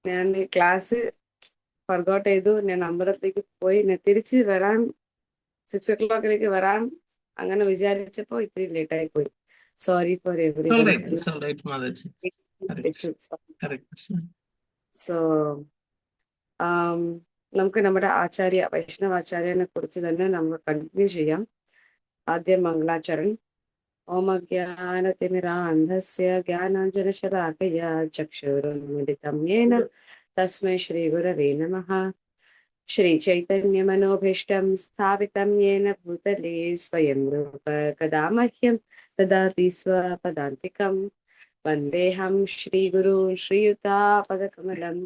ഞാൻ class forgot ചെയ്തു. ഞാൻ അമ്പലത്തേക്ക് പോയി. ഞാൻ തിരിച്ച് വരാൻ 6 o'clock വരാൻ അങ്ങനെ വിചാരിച്ചപ്പോ ഇത്തിരി ലേറ്റ് ആയി പോയി. Sorry for It's all everyone. right. It's all right, Mataji. Correct. Correct. So നമുക്ക് നമ്മുടെ വൈഷ്ണവാചാര്യനെ കുറിച്ച് തന്നെ നമ്മൾ കണ്ടിന്യൂ ചെയ്യാം. ആദ്യം മംഗളാചരൺ. ഓം അജ്ഞാനതിമിരാന്ധസ്യ ജ്ഞാനാഞ്ജനശലാകയാ ചക്ഷുരുന്മിലിതം യേന തസ്മൈ ശ്രീഗുരവേ നമഃ. ശ്രീചൈതന്യമനോഭീഷ്ടം സ്ഥാപിതം യേന ഭൂതലേ സ്വയം രൂപ കദാ മഹ്യം ദദാതി സ്വപദാന്തികം. വന്ദേഹം ശ്രീഗുരൂൻ ശ്രീയുതാപദകമലം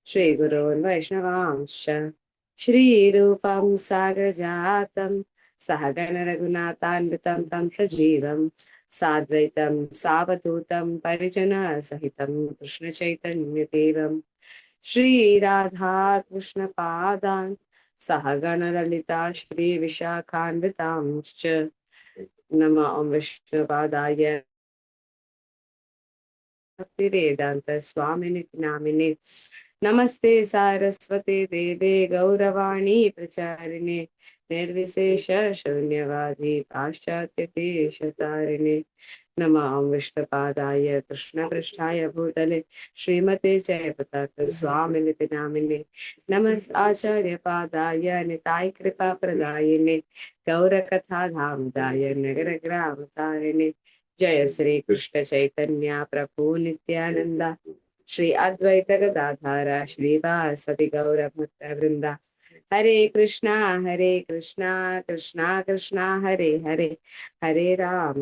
ശ്രീഗുരോൻ വൈഷ്ണവാംശ്ച ശ്രീരൂപം സാഗരജാതം സഹഗണ രഘുനാഥാന്വിതം തം സജീവം സാദ്വൈതം സാവധൂതം പരിജന സഹിതം കൃഷ്ണചൈതന്യദേവം ശ്രീരാധാ കൃഷ്ണപാദാൻ സഹഗണ ലളിതാ ശ്രീ വിശാഖാന്വിതാംശ്ച. നമോ വിഷ്ണുപാദായ ഭക്തിവേദാന്ത സ്വാമിനി നാമിനെ. നമസ്തേ സാരസ്വതി ദേവേ ഗൗരവാണി പ്രചാരിണേ നിർവിശേഷ ശൂന്യവാദി പാശ്ചാത്യദേശതാരിണേ. നമോ വിഷ്ണുപാദായ കൃഷ്ണപൃഷ്ഠായ ഭൂതലെ ശ്രീമതേ ജയപതാക സ്വാമിനി നാമിനെ. നമസ് ആചാര്യപാദായ നിതായ കൃപാപ്രദായിനെ ഗൗരകഥാധാമദായ നഗരഗ്രാമതാരിണേ. जय श्री कृष्ण चैतन्य प्रभु नित्यानंदा श्री अद्वैत गदाधर श्रीवासदि गौर भक्त वृंदा. हरे कृष्णा कृष्णा कृष्णा हरे हरे, हरे राम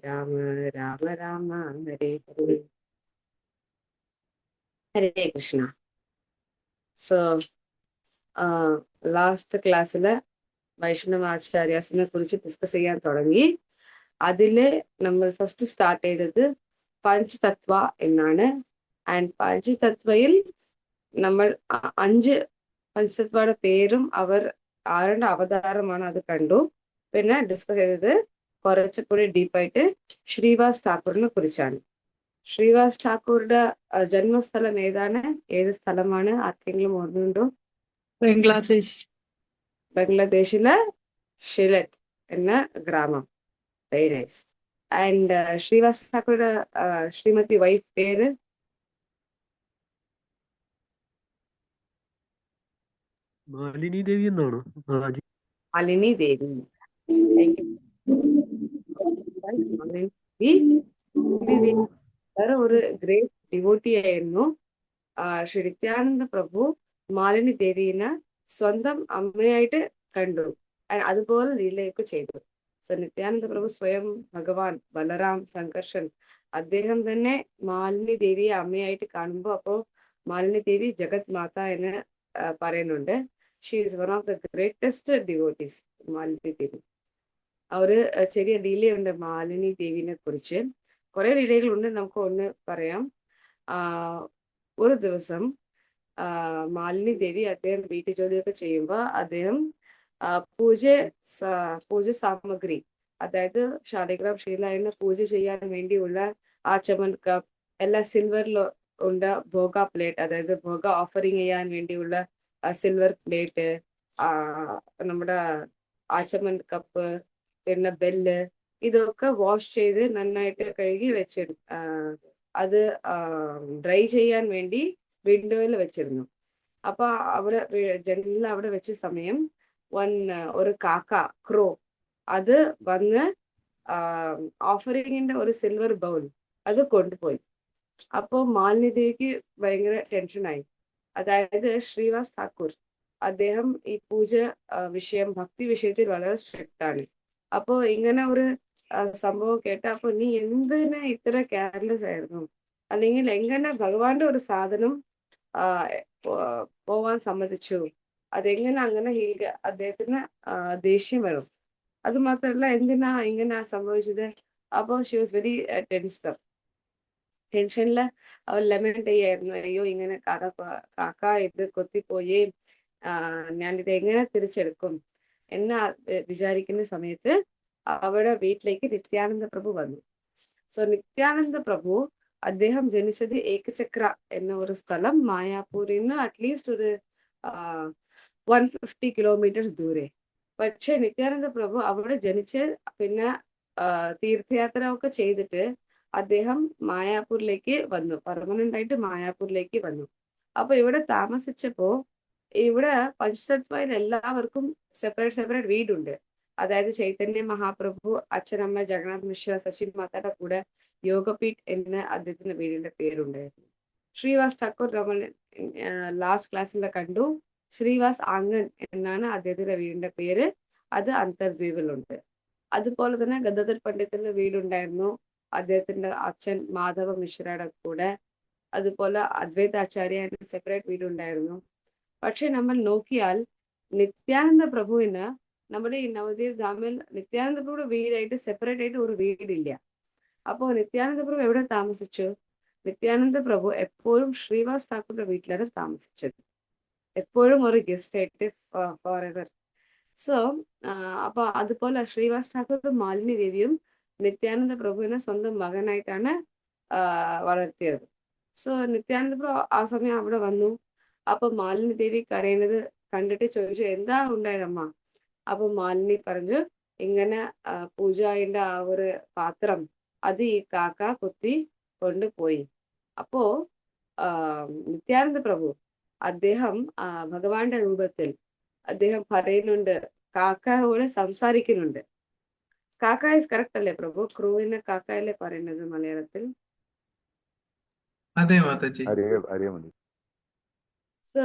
राम राम हरे हरे. हरे कृष्णा. सो ലാസ്റ്റ് ക്ലാസ്സില് വൈഷ്ണവാചാര്യാസിനെ കുറിച്ച് ഡിസ്കസ് ചെയ്യാൻ തുടങ്ങി. അതില് നമ്മൾ ഫസ്റ്റ് സ്റ്റാർട്ട് ചെയ്തത് പഞ്ചതത്വ എന്നാണ്. ആൻഡ് പഞ്ചതത്വയിൽ നമ്മൾ 5 പഞ്ചതത്വയുടെ പേരും ആരുടെ അവതാരമാണ് അത് കണ്ടു. പിന്നെ ഡിസ്കസ് ചെയ്തത് കുറച്ചുകൂടി ഡീപ്പായിട്ട് ശ്രീവാസ് ഠാക്കൂറിനെ കുറിച്ചാണ്. ശ്രീവാസ് ഠാക്കൂറുടെ ജന്മസ്ഥലം ഏത് സ്ഥലമാണ്? ആർക്കെങ്കിലും ഓർമ്മയുണ്ടോ? ബംഗ്ലാദേശിലെ ഷിലറ്റ് എന്ന ഗ്രാമം. Very nice. And Srivas Thakur, Srimati wife പേര്? മാലിനി ദേവി എന്നാണോ? മാലിനി ദേവി. വേറെ ഒരു ഗ്രേറ്റ് ഡിവോട്ടി ആയിരുന്നു. ശ്രീ നിത്യാനന്ദ പ്രഭു മാലിനി ദേവിനെ സ്വന്തം അമ്മയായിട്ട് കണ്ടു. അതുപോലെ ലീലയൊക്കെ ചെയ്തു. സോ നിത്യാനന്ദ പ്രഭു സ്വയം ഭഗവാൻ ബലറാം സംഘർഷൻ അദ്ദേഹം തന്നെ മാലിനി ദേവിയെ അമ്മയായിട്ട് കാണുമ്പോൾ അപ്പോൾ മാലിനി ദേവി ജഗത് മാത എന്ന് പറയുന്നുണ്ട്. She is one of the greatest devotees Malini Devi. ഒരു ചെറിയ ലീലയുണ്ട് മാലിനി ദേവിനെ കുറിച്ച്. കുറെ ലീലകളുണ്ട്, നമുക്ക് ഒന്ന് പറയാം. ഒരു ദിവസം മാലിനി ദേവി അദ്ദേഹം വീട്ടു ജോലിയൊക്കെ ചെയ്യുമ്പോൾ അദ്ദേഹം പൂജ സാമഗ്രി, അതായത് ശാലിഗ്രാം ശ്രീലായനെ പൂജ ചെയ്യാൻ വേണ്ടിയുള്ള ആചമൻ കപ്പ് എല്ലാം സിൽവറിൽ ഉണ്ട്. ഭോഗ പ്ലേറ്റ്, അതായത് ഭോഗ ഓഫറിങ് ചെയ്യാൻ വേണ്ടിയുള്ള സിൽവർ പ്ലേറ്റ്, നമ്മുടെ ആചമൻ കപ്പ്, പിന്നെ ബെല്ല്, ഇതൊക്കെ വാഷ് ചെയ്ത് നന്നായിട്ട് കഴുകി അത് ഡ്രൈ ചെയ്യാൻ വേണ്ടി വിൻഡോയിൽ വെച്ചിരുന്നു. അപ്പൊ ജനലിൽ അവിടെ വെച്ച സമയം ഒരു ക്രോ അത് വന്ന് ഓഫറിങ്ങിന്റെ ഒരു സിൽവർ ബൗൾ അത് കൊണ്ടുപോയി. അപ്പോ മാലിനി ദേവിക്ക് ഭയങ്കര ടെൻഷനായി. അതായത് ശ്രീവാസ് ഠാക്കൂർ അദ്ദേഹം ഈ പൂജ ഭക്തി വിഷയത്തിൽ വളരെ സ്ട്രിക്റ്റ് ആണ്. അപ്പോ ഇങ്ങനെ ഒരു സംഭവം കേട്ട അപ്പൊ നീ എന്തിനാ ഇത്ര കെയർലെസ് ആയിരുന്നു, അല്ലെങ്കിൽ എങ്ങനെ ഭഗവാന്റെ ഒരു സാധനം പോവാൻ സമ്മതിച്ചു, അതെങ്ങനെ അങ്ങനെ അദ്ദേഹത്തിന് ദേഷ്യം വരും. അത് മാത്രമല്ല എന്തിനാ ഇങ്ങനെ സംഭവിച്ചത്. അപ്പൊ ഷി വാസ് വെരി ടെൻഷനില് അവൾ ലെമന്റ് ചെയ്യായിരുന്നു. അയ്യോ ഇങ്ങനെ കാക്ക ഇത് കൊത്തിപ്പോയി, ഞാനിത് എങ്ങനെ തിരിച്ചെടുക്കും എന്ന് വിചാരിക്കുന്ന സമയത്ത് അവിടെ വീട്ടിലേക്ക് നിത്യാനന്ദ പ്രഭു വന്നു. സോ നിത്യാനന്ദ പ്രഭു അദ്ദേഹം ജനിച്ചത് ഏകചക്ര എന്ന ഒരു സ്ഥലം മായാപൂരിൽ നിന്ന് അറ്റ്ലീസ്റ്റ് ഒരു 150 കിലോമീറ്റേഴ്സ് ദൂരെ. പക്ഷെ നിത്യാനന്ദ പ്രഭു അവിടെ ജനിച്ച് പിന്നെ തീർത്ഥയാത്ര ഒക്കെ ചെയ്തിട്ട് അദ്ദേഹം മായാപൂരിലേക്ക് വന്നു, പെർമനന്റ് ആയിട്ട് മായാപൂരിലേക്ക് വന്നു. അപ്പൊ ഇവിടെ താമസിച്ചപ്പോ ഇവിടെ പഞ്ചതത്വയിൽ എല്ലാവർക്കും സെപ്പറേറ്റ് വീടുണ്ട്. അതായത് ചൈതന്യ മഹാപ്രഭു, അച്ഛനമ്മ ജഗന്നാഥ് മിശ്ര, സച്ചിൻ മാതായുടെ കൂടെ യോഗപീഠ് എന്ന അദ്ദേഹത്തിന്റെ വീടിന്റെ പേരുണ്ടായിരുന്നു. ശ്രീവാസ് ഠാക്കൂർ നമ്മൾ ലാസ്റ്റ് ക്ലാസ്സിൽ കണ്ടു. ശ്രീവാസ് ആംഗൻ എന്നാണ് അദ്ദേഹത്തിന്റെ വീടിന്റെ പേര്. അത് അന്തർദ്വീപിലുണ്ട്. അതുപോലെ തന്നെ ഗദാധർ പണ്ഡിത്തിന്റെ വീടുണ്ടായിരുന്നു അദ്ദേഹത്തിന്റെ അച്ഛൻ മാധവ മിശ്രയുടെ കൂടെ. അതുപോലെ അദ്വൈതാചാര്യ സെപ്പറേറ്റ് വീടുണ്ടായിരുന്നു. പക്ഷെ നമ്മൾ നോക്കിയാൽ നിത്യാനന്ദ പ്രഭുവിന് നമ്മുടെ ഈ നവദ്വീപ് ധാമിൽ നിത്യാനന്ദ പ്രഭുയുടെ വീടായിട്ട് സെപ്പറേറ്റ് ആയിട്ട് ഒരു വീടില്ല. അപ്പോ നിത്യാനന്ദ പ്രഭു എവിടെ താമസിച്ചു? നിത്യാനന്ദ പ്രഭു എപ്പോഴും ശ്രീവാസ് ഠാക്കൂറിന്റെ വീട്ടിലാണ് താമസിച്ചത്, എപ്പോഴും ഒരു ഗസ്റ്റ് ആയിട്ട് ഫോർ എവർ. സോ അപ്പൊ അതുപോലെ ശ്രീവാസ് ഠാക്കൂറും മാലിനി ദേവിയും നിത്യാനന്ദ പ്രഭുവിനെ സ്വന്തം മകനായിട്ടാണ് വളർത്തിയത്. സോ നിത്യാനന്ദ പ്രഭു ആ സമയം അവിടെ വന്നു. അപ്പൊ മാലിനി ദേവി കരയുന്നത് കണ്ടിട്ട് ചോദിച്ചു, എന്താ ഉണ്ടായതമ്മ? അപ്പൊ മാലിനി പറഞ്ഞു, ഇങ്ങനെ പൂജായിന്റെ ആ ഒരു പാത്രം അത് ഈ കാക്ക കുത്തി കൊണ്ടുപോയി. അപ്പോ നിത്യാനന്ദ പ്രഭു അദ്ദേഹം ഭഗവാന്റെ രൂപത്തിൽ അദ്ദേഹം പറയുന്നുണ്ട്, കാക്കയോട് സംസാരിക്കുന്നുണ്ട്. കാക്ക ഇസ് കറക്റ്റ് അല്ലേ പ്രഭു? ക്രൂവിനെ കാക്കയല്ലേ പറയുന്നത് മലയാളത്തിൽ? അതെ മാതാജി. സോ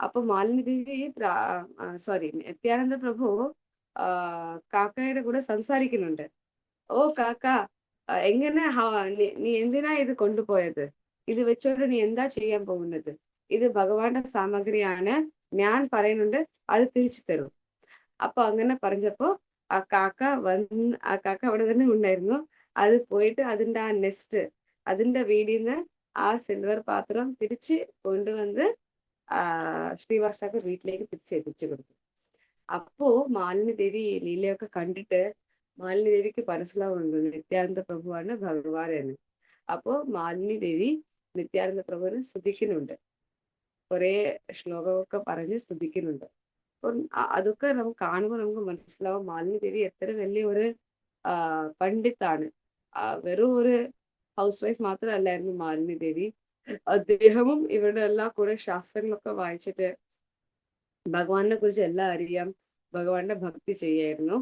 അപ്പൊ മാലിനി ദേവി നിത്യാനന്ദ പ്രഭു കാക്കയുടെ കൂടെ സംസാരിക്കുന്നുണ്ട്. ഓ കാക്ക, എങ്ങനെ നീ എന്തിനാ ഇത് കൊണ്ടുപോയത്? ഇത് വെച്ചോണ്ട് നീ എന്താ ചെയ്യാൻ പോകുന്നത്? ഇത് ഭഗവാന്റെ സാമഗ്രിയാണ്, ഞാൻ പറയുന്നുണ്ട് അത് തിരിച്ചു തരും. അപ്പൊ അങ്ങനെ പറഞ്ഞപ്പോ ആ കാക്ക അവിടെ തന്നെ ഉണ്ടായിരുന്നു. അത് പോയിട്ട് അതിന്റെ ആ നെസ്റ്റ്, അതിന്റെ വീടിന്ന് ആ സിൽവർ പാത്രം തിരിച്ച് കൊണ്ടുവന്ന് ശ്രീവാസ് ഠാക്കൂർ വീട്ടിലേക്ക് തിരിച്ചെത്തിച്ചു കൊടുത്തു. അപ്പോ മാലിനി ദേവി ലീലയൊക്കെ കണ്ടിട്ട് മാലിനി ദേവിക്ക് മനസ്സിലാവുന്നുണ്ട് നിത്യാനന്ദ പ്രഭുവാണ് ഭഗവാൻ എന്ന്. അപ്പോ മാലിനി ദേവി നിത്യാനന്ദ പ്രഭുവിനെ സ്തുതിക്കുന്നുണ്ട്, കുറെ ശ്ലോകമൊക്കെ പറഞ്ഞ് സ്തുതിക്കുന്നുണ്ട്. അപ്പം അതൊക്കെ നമുക്ക് കാണുമ്പോൾ നമുക്ക് മനസ്സിലാവും മാലിനി ദേവി എത്ര വലിയ ഒരു പണ്ഡിതാണ്. വെറും ഒരു ഹൗസ് വൈഫ് മാത്രമല്ലായിരുന്നു മാലിനി ദേവി. അദ്ദേഹവും ഇവരുടെ എല്ലാ കുറെ ശാസ്ത്രങ്ങളൊക്കെ വായിച്ചിട്ട് ഭഗവാനെ കുറിച്ച് എല്ലാം അറിയാം, ഭഗവാന്റെ ഭക്തി ചെയ്യായിരുന്നു.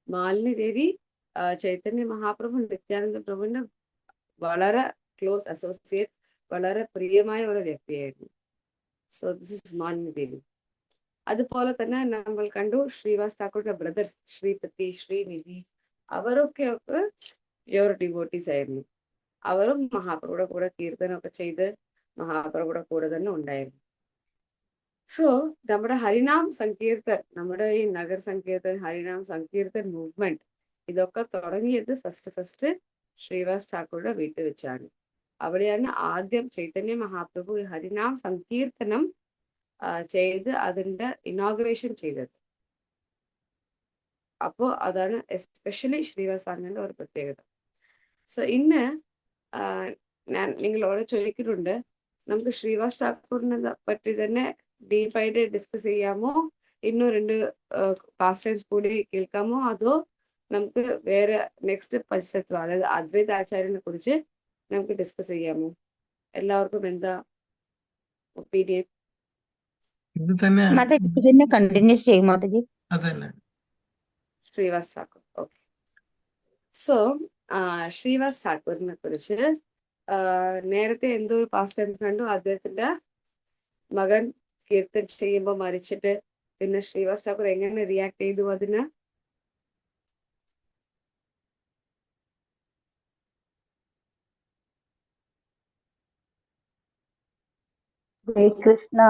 മാലിനി ദേവി ചൈതന്യ മഹാപ്രഭു നിത്യാനന്ദ പ്രഭുവിന്റെ വളരെ ക്ലോസ് അസോസിയേറ്റ്, വളരെ പ്രിയമായ ഒരു വ്യക്തിയായിരുന്നു. സോ ദിസ് ഇസ് മാലിനി ദേവി. അതുപോലെ തന്നെ നമ്മൾ കണ്ടു ശ്രീവാസ് ഠാക്കൂറിന്റെ ബ്രദർസ് ശ്രീപതി, ശ്രീനിധി, അവരൊക്കെ പ്യുവർ ഡിവോട്ടീസ് ആയിരുന്നു. അവരും മഹാപ്രഭുയുടെ കൂടെ കീർത്തനമൊക്കെ ചെയ്ത് മഹാപ്രഭുയുടെ കൂടെ തന്നെ ഉണ്ടായിരുന്നു. സോ നമ്മുടെ ഹരിനാം സങ്കീർത്തൻ, നമ്മുടെ ഈ നഗർ സങ്കീർത്തൻ, ഹരിനാം സങ്കീർത്തൻ മൂവ്മെന്റ്, ഇതൊക്കെ തുടങ്ങിയത് ഫസ്റ്റ് ശ്രീവാസ് ഠാക്കൂറുടെ വീട്ടിൽ വെച്ചാണ്. അവിടെയാണ് ആദ്യം ചൈതന്യ മഹാപ്രഭു ഹരിനാം സങ്കീർത്തനം ചെയ്ത് അതിന്റെ ഇനോഗ്രേഷൻ ചെയ്തത്. അപ്പോ അതാണ് എസ്പെഷ്യലി ശ്രീവാസ് ആനന്ദന്റെ ഒരു പ്രത്യേകത. സോ ഇന്ന് ഞാൻ നിങ്ങളോട് ചോദിക്കുന്നുണ്ട്, നമുക്ക് ശ്രീവാസ് ഠാക്കൂറിനെ പറ്റി തന്നെ ഡീപ്പായിട്ട് ഡിസ്കസ് ചെയ്യാമോ? ഇന്നും 2 പാസ്റ്റ് ടൈംസ് കൂടി കേൾക്കാമോ? അതോ നമുക്ക് വേറെ നെക്സ്റ്റ് പഞ്ചതത്വ, അതായത് അദ്വൈത ആചാര്യനെ കുറിച്ച് നമുക്ക് ഡിസ്കസ് ചെയ്യാമോ? എല്ലാവർക്കും എന്താ ഒപ്പീനിയൻ? ഇത് തന്നെ കണ്ടിന്യൂസ് ചെയ്യും മാതാജി. അതന്നെ ശ്രീവാസ് ഠാക്കൂർ. ഓക്കെ. സോ ശ്രീവാസ് ഠാക്കൂറിനെ കുറിച്ച് നേരത്തെ എന്തോ ഒരു പാസ്റ്റ് ടൈം കണ്ടു, അദ്ദേഹത്തിന്റെ മകൻ കീർത്തൻ ചെയ്യുമ്പോൾ മരിച്ചിട്ട് പിന്നെ ശ്രീവാസ് ഠാക്കൂർ എങ്ങനെ റിയാക്ട് ചെയ്തു അതിന്? കൃഷ്ണ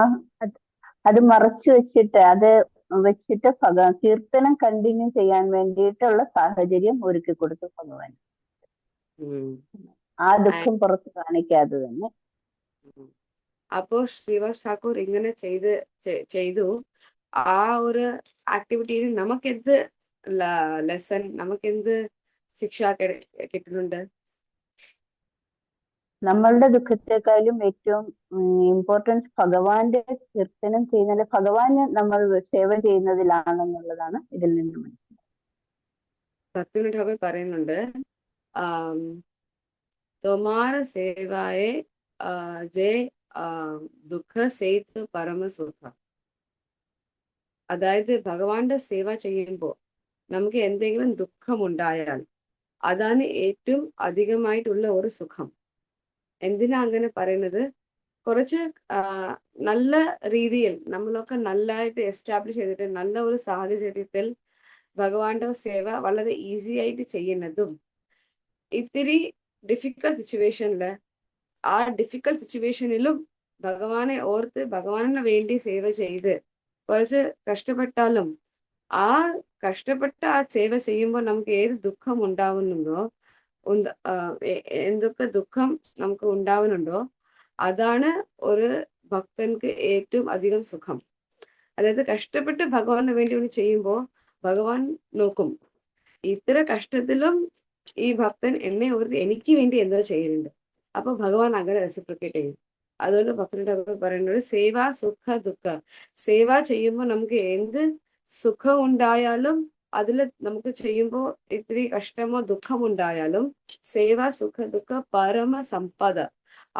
അത് മറച്ചു വെച്ചിട്ട് കീർത്തനം കണ്ടിന്യൂ ചെയ്യാൻ വേണ്ടിയിട്ടുള്ള സാഹചര്യം ഒരുക്കി കൊടുത്തു ഭഗവാൻ. ആ ദുഃഖം പുറത്ത് കാണിക്കാതെ തന്നെ. അപ്പോ ശ്രീവാസ് ഠാക്കൂർ ഇങ്ങനെ ചെയ്തു. ആ ഒരു ആക്ടിവിറ്റിയിൽ നമുക്കെന്ത് ലെസൺ, നമുക്കെന്ത് ശിക്ഷ കിട്ടുന്നുണ്ട്? നമ്മളുടെ ദുഃഖത്തെക്കാളും ഏറ്റവും ഇമ്പോർട്ടൻസ് ഭഗവാന്റെ കീർത്തനം ചെയ്യുന്നതിൽ ഭഗവാന് നമ്മൾ സേവ ചെയ്യുന്നതിലാണെന്നുള്ളതാണ് ഇതിൽ നിന്ന് മനസ്സിലാക്കുന്നത്. ഭക്തിവിനോദ് ഠാക്കൂർ പറയുന്നുണ്ട്, തൊമാര സേവായെ ജെ ദുഃഖ സേതു പരമസുഖ. അതായത് ഭഗവാന്റെ സേവ ചെയ്യുമ്പോൾ നമുക്ക് എന്തെങ്കിലും ദുഃഖമുണ്ടായാൽ അതാണ് ഏറ്റവും അധികമായിട്ടുള്ള ഒരു സുഖം. എന്തിനാ അങ്ങനെ പറയുന്നത്? കുറച്ച് നല്ല രീതിയിൽ നമ്മളൊക്കെ നല്ലതായിട്ട് എസ്റ്റാബ്ലിഷ് ചെയ്തിട്ട് നല്ല ഒരു സാഹചര്യത്തിൽ ഭഗവാന്റെ സേവ വളരെ ഈസി ആയിട്ട് ചെയ്യുന്നതും, ഇത്തിരി ഡിഫിക്കൽട്ട് സിറ്റുവേഷനില് ആ ഡിഫിക്കൽട്ട് സിറ്റുവേഷനിലും ഭഗവാനെ ഓർത്ത് ഭഗവാന് വേണ്ടി സേവ ചെയ്ത് കുറച്ച് കഷ്ടപ്പെട്ടാലും ആ കഷ്ടപ്പെട്ട ആ സേവ ചെയ്യുമ്പോൾ നമുക്ക് ഏത് ദുഃഖം ഉണ്ടാവുന്നുണ്ടോ, എന്തൊക്കെ ദുഃഖം നമുക്ക് ഉണ്ടാവുന്നുണ്ടോ, അതാണ് ഒരു ഭക്തൻക്ക് ഏറ്റവും അധികം സുഖം. അതായത് കഷ്ടപ്പെട്ട് ഭഗവാന് വേണ്ടി ഒന്ന് ചെയ്യുമ്പോൾ ഭഗവാൻ നോക്കും, ഇത്ര കഷ്ടത്തിലും ഈ ഭക്തൻ എന്നെ ഓർത്ത് എനിക്ക് വേണ്ടി എന്തോ ചെയ്യുന്നുണ്ട്. അപ്പൊ ഭഗവാൻ അങ്ങനെ റെസിപ്രിക്കേറ്റ് ചെയ്യും. അതുകൊണ്ട് ഭക്തനോട് പറയുന്നത് സേവ സുഖ ദുഃഖ. സേവ ചെയ്യുമ്പോൾ നമുക്ക് എന്ത് സുഖം ഉണ്ടായാലും, അതിൽ നമുക്ക് ചെയ്യുമ്പോൾ ഇത്തിരി കഷ്ടമോ ദുഃഖമുണ്ടായാലും സേവ സുഖ ദുഃഖ പരമ സമ്പദ,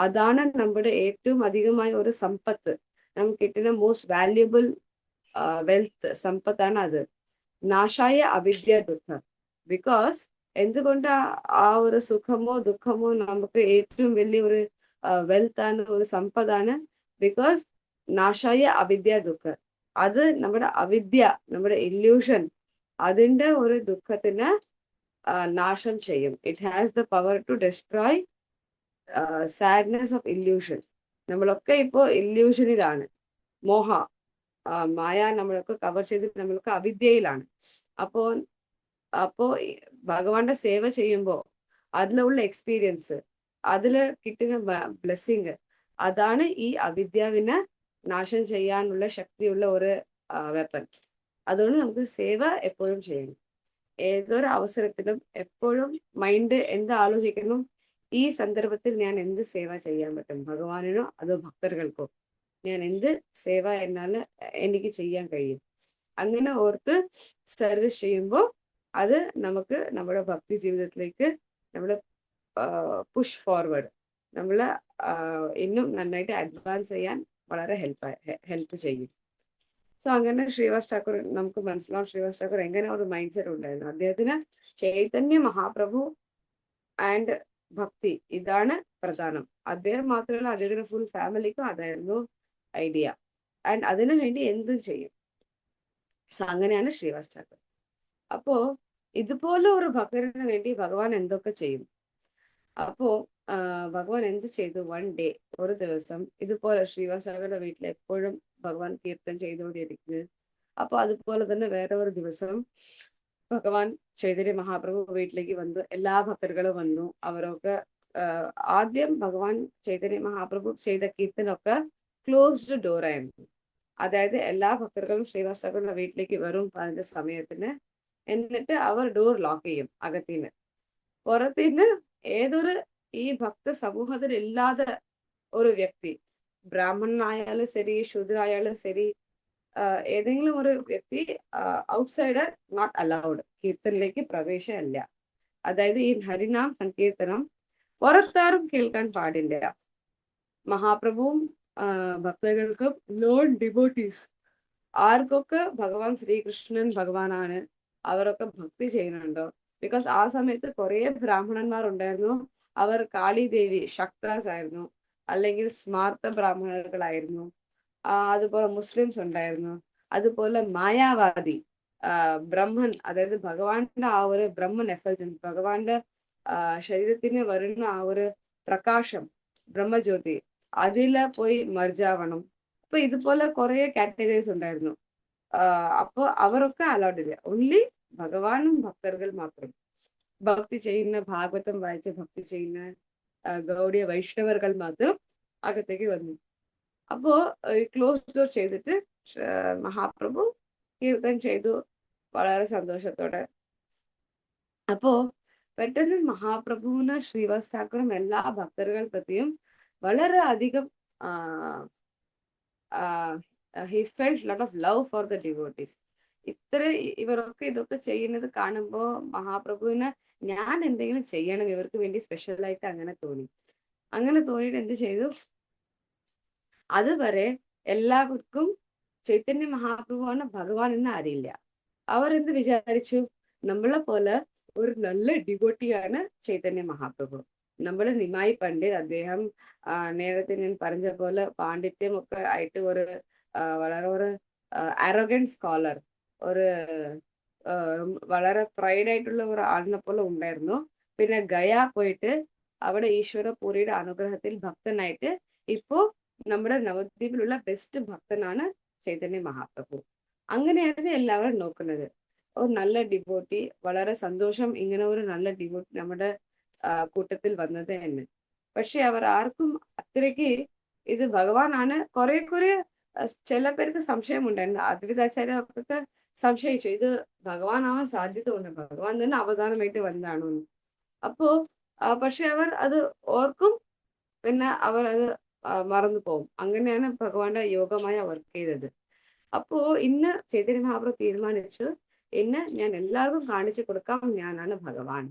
അതാണ് നമ്മുടെ ഏറ്റവും അധികമായ ഒരു സമ്പത്ത്. നമുക്ക് കിട്ടുന്ന മോസ്റ്റ് വാല്യുബിൾ വെൽത്ത് സമ്പത്താണ് അത്. നാശായ അവിദ്യ ദുഃഖ. ബിക്കോസ് എന്തുകൊണ്ട് ആ ഒരു സുഖമോ ദുഃഖമോ നമുക്ക് ഏറ്റവും വലിയ ഒരു വെൽത്താണ്, ഒരു സമ്പതാണ്? ബിക്കോസ് നാശായ അവിദ്യ ദുഃഖ. അത് നമ്മുടെ അവിദ്യ, നമ്മുടെ ഇല്യൂഷൻ, അതിന്റെ ഒരു ദുഃഖത്തിന് നാശം ചെയ്യും. It has the power to destroy sadness of illusion. നമ്മളൊക്കെ ഇപ്പോ ഇല്യൂഷനിലാണ്, മോഹ മായ നമ്മളൊക്കെ കവർ ചെയ്തിട്ട് നമ്മളൊക്കെ അവിദ്യയിലാണ്. അപ്പോ ഭഗവാന്റെ സേവ ചെയ്യുമ്പോ അതിലുള്ള എക്സ്പീരിയൻസ്, അതില് കിട്ടുന്ന ബ്ലെസ്സിങ്, അതാണ് ഈ അവിദ്യാവിനെ നാശം ചെയ്യാനുള്ള ശക്തിയുള്ള ഒരു വെപ്പൺ. അതുകൊണ്ട് നമുക്ക് സേവ എപ്പോഴും ചെയ്യണം. ഏതൊരു അവസരത്തിലും എപ്പോഴും മൈൻഡ് എന്ത് ആലോചിക്കുന്നു, ഈ സന്ദർഭത്തിൽ ഞാൻ എന്ത് സേവ ചെയ്യാൻ പറ്റും, ഭഗവാനിനോ അതോ ഭക്തർക്കോ ഞാൻ എന്ത് സേവ എന്നാൽ എനിക്ക് ചെയ്യാൻ കഴിയും. അങ്ങനെ ഓർത്ത് സർവീസ് ചെയ്യുമ്പോൾ അത് നമുക്ക് നമ്മുടെ ഭക്തി ജീവിതത്തിലേക്ക് നമ്മൾ പുഷ് ഫോർവേഡ്, നമ്മൾ ഇന്നും നന്നായിട്ട് അഡ്വാൻസ് ചെയ്യാൻ വളരെ ഹെൽപ്പ് ചെയ്യും. സോ അങ്ങനെ ശ്രീവാസ് ഠാക്കൂർ നമുക്ക് മനസ്സിലാവും. ശ്രീവാസ് ഠാക്കൂർ എങ്ങനെ ഒരു മൈൻഡ് സെറ്റ് ഉണ്ടായിരുന്നു. അദ്ദേഹത്തിന് ചൈതന്യ മഹാപ്രഭു ആൻഡ് ഭക്തി, ഇതാണ് പ്രധാനം. അദ്ദേഹം മാത്രമല്ല, അദ്ദേഹത്തിന് ഫുൾ ഫാമിലിക്കും അതായിരുന്നു ഐഡിയ. ആൻഡ് അതിനു വേണ്ടി എന്തും ചെയ്യും. സോ അങ്ങനെയാണ് ശ്രീവാസ് ഠാക്കൂർ. അപ്പോ ഇതുപോലെ ഒരു ഭക്തന് വേണ്ടി ഭഗവാൻ എന്തൊക്കെ ചെയ്യും. അപ്പോ ഭഗവാൻ എന്ത് ചെയ്തു? വൺ ഡേ, ഒരു ദിവസം ഇതുപോലെ ശ്രീവാസ് ഠാക്കൂറിന്റെ വീട്ടിൽ എപ്പോഴും ഭഗവാൻ കീർത്തൻ ചെയ്തുകൊണ്ടിരിക്കുന്നത്. അപ്പൊ അതുപോലെ തന്നെ വേറെ ഒരു ദിവസം ഭഗവാൻ ചൈതന്യ മഹാപ്രഭു വീട്ടിലേക്ക് വന്നു. എല്ലാ ഭക്തர்களுം വന്നു. അവരൊക്കെ ആദ്യം ഭഗവാൻ ചൈതന്യ മഹാപ്രഭു ചെയ്ത കീർത്തനൊക്കെ ക്ലോസ്ഡ് ഡോർ ആയിരുന്നു. അതായത് എല്ലാ ഭക്തർക്കും ശ്രീവാസ് ഠാക്കൂറിന്റെ വീട്ടിലേക്ക് വരും പറഞ്ഞ സമയത്തിന്, എന്നിട്ട് അവർ ഡോർ ലോക്ക് ചെയ്യും അകത്തിന്. പുറത്തിന് ഏതൊരു ഈ ഭക്ത സമൂഹത്തിൽ ഇല്ലാതെ ഒരു വ്യക്തി, ബ്രാഹ്മണനായാലും ശരി ശൂദ്രായാലും ശരി, ഏതെങ്കിലും ഒരു വ്യക്തി ഔട്ട്സൈഡർ നോട്ട് അലൗഡ്, കീർത്തനിലേക്ക് പ്രവേശമില്ല. അതായത് ഈ ഹരിനാം സങ്കീർത്തനം പുറത്താരും കേൾക്കാൻ പാടില്ല. മഹാപ്രഭുവും ഭക്തകൾക്കും നോൺ ഡിവോട്ടീസ് ആർക്കൊക്കെ ഭഗവാൻ ശ്രീകൃഷ്ണൻ ഭഗവാനാണ്, അവരൊക്കെ ഭക്തി ചെയ്യുന്നുണ്ടോ. ബിക്കോസ് ആ സമയത്ത് കുറെ ബ്രാഹ്മണന്മാർ ഉണ്ടായിരുന്നു. അവർ കാളിദേവി ശക്താസ് ആയിരുന്നു, അല്ലെങ്കിൽ സ്മാർത്ത ബ്രാഹ്മണர்களായിരുന്നു. അതുപോലെ മുസ്ലിംസ് ഉണ്ടായിരുന്നു. അതുപോലെ മായാവാദി ബ്രഹ്മൻ, അതായത് ഭഗവാന്റെ ആ ഒരു ബ്രഹ്മൻ എഫൽജൻസ്, ഭഗവാന്റെ ശരീരത്തിന് വരുന്ന ആ ഒരു പ്രകാശം, ബ്രഹ്മജ്യോതി, അതില് പോയി മർജാവണം. അപ്പൊ ഇതുപോലെ കുറെ കാറ്റഗറീസ് ഉണ്ടായിരുന്നു. അപ്പൊ അവരൊക്കെ അലൗഡ് ഇല്ല. ഓൺലി ഭഗവാനും ഭക്തர்கள் മാത്രം. ഭക്തി ചെയ്യുന്ന, ഭാഗവതം വായിച്ച് ഭക്തി ചെയ്യുന്ന ഗൗഡിയ വൈഷ്ണവർകൾ മാത്രം അകത്തേക്ക് വന്നു. അപ്പോ ക്ലോസ് ഡോർ ചെയ്തിട്ട് മഹാപ്രഭു കീർത്തൻ ചെയ്തു വളരെ സന്തോഷത്തോടെ. അപ്പോ പെട്ടെന്ന് മഹാപ്രഭുവിന് ശ്രീവാസ് ഠാക്കൂറും എല്ലാ ഭക്തர்கள் പറ്റിയും വളരെ അധികം he felt lot of love for the devotees. ഇവരൊക്കെ ഇതൊക്കെ ചെയ്യുന്നത് കാണുമ്പോ മഹാപ്രഭുവിന് ഞാൻ എന്തെങ്കിലും ചെയ്യണം ഇവർക്ക് വേണ്ടി സ്പെഷ്യൽ ആയിട്ട് അങ്ങനെ തോന്നിയിട്ട് എന്ത് ചെയ്തു, അതുവരെ എല്ലാവർക്കും ചൈതന്യ മഹാപ്രഭുവാണ് ഭഗവാൻ എന്ന് അറിയില്ല. അവർ എന്ത് വിചാരിച്ചു, നമ്മളെ പോലെ ഒരു നല്ല ഡിവോട്ടിയാണ് ചൈതന്യ മഹാപ്രഭു. നമ്മുടെ നിമായി പണ്ഡിറ്റ് അദ്ദേഹം നേരത്തെ ഞാൻ പറഞ്ഞ പോലെ പാണ്ഡിത്യം ഒക്കെ ആയിട്ട് വളരെ ഒരു അറോഗന്റ് സ്കോളർ, ഒരു വളരെ പ്രൈഡ് ആയിട്ടുള്ള ഒരു ആളിനെ പോലെ ഉണ്ടായിരുന്നു. പിന്നെ ഗയ പോയിട്ട് അവിടെ ഈശ്വരപൂരിയുടെ അനുഗ്രഹത്തിൽ ഭക്തനായിട്ട് ഇപ്പോ നമ്മുടെ നവദ്വീപിലുള്ള ബെസ്റ്റ് ഭക്തനാണ് ചൈതന്യ മഹാപ്രഭു. അങ്ങനെയാണ് എല്ലാവരും നോക്കുന്നത്. ഒരു നല്ല ഡിവോട്ടി, വളരെ സന്തോഷം ഇങ്ങനെ ഒരു നല്ല ഡിവോട്ടി നമ്മുടെ കൂട്ടത്തിൽ വന്നത് എന്ന്. പക്ഷെ അവർ ആർക്കും അത്രയ്ക്ക് ഇത് ഭഗവാനാണ്. കുറെ ചില പേർക്ക് സംശയം ഉണ്ടായിരുന്നു. അദ്വൈതാചാര്യർക്ക് സംശയിച്ചു, ഇത് ഭഗവാനാവാൻ സാധ്യത ഉണ്ട്, ഭഗവാൻ തന്നെ അവതാരമായിട്ട് വന്നതാണോ എന്ന്. അപ്പോ പക്ഷെ അവർ അത് ഓർക്കും, പിന്നെ അവർ അത് മറന്നു പോകും. അങ്ങനെയാണ് ഭഗവാന്റെ യോഗമായി വർക്ക് ചെയ്തത്. അപ്പോ ഇന്ന് ചൈതന്യ മഹാപ്രഭു തീരുമാനിച്ചു, ഇന്ന് ഞാൻ എല്ലാവർക്കും കാണിച്ചു കൊടുക്കാം ഞാനാണ് ഭഗവാൻ.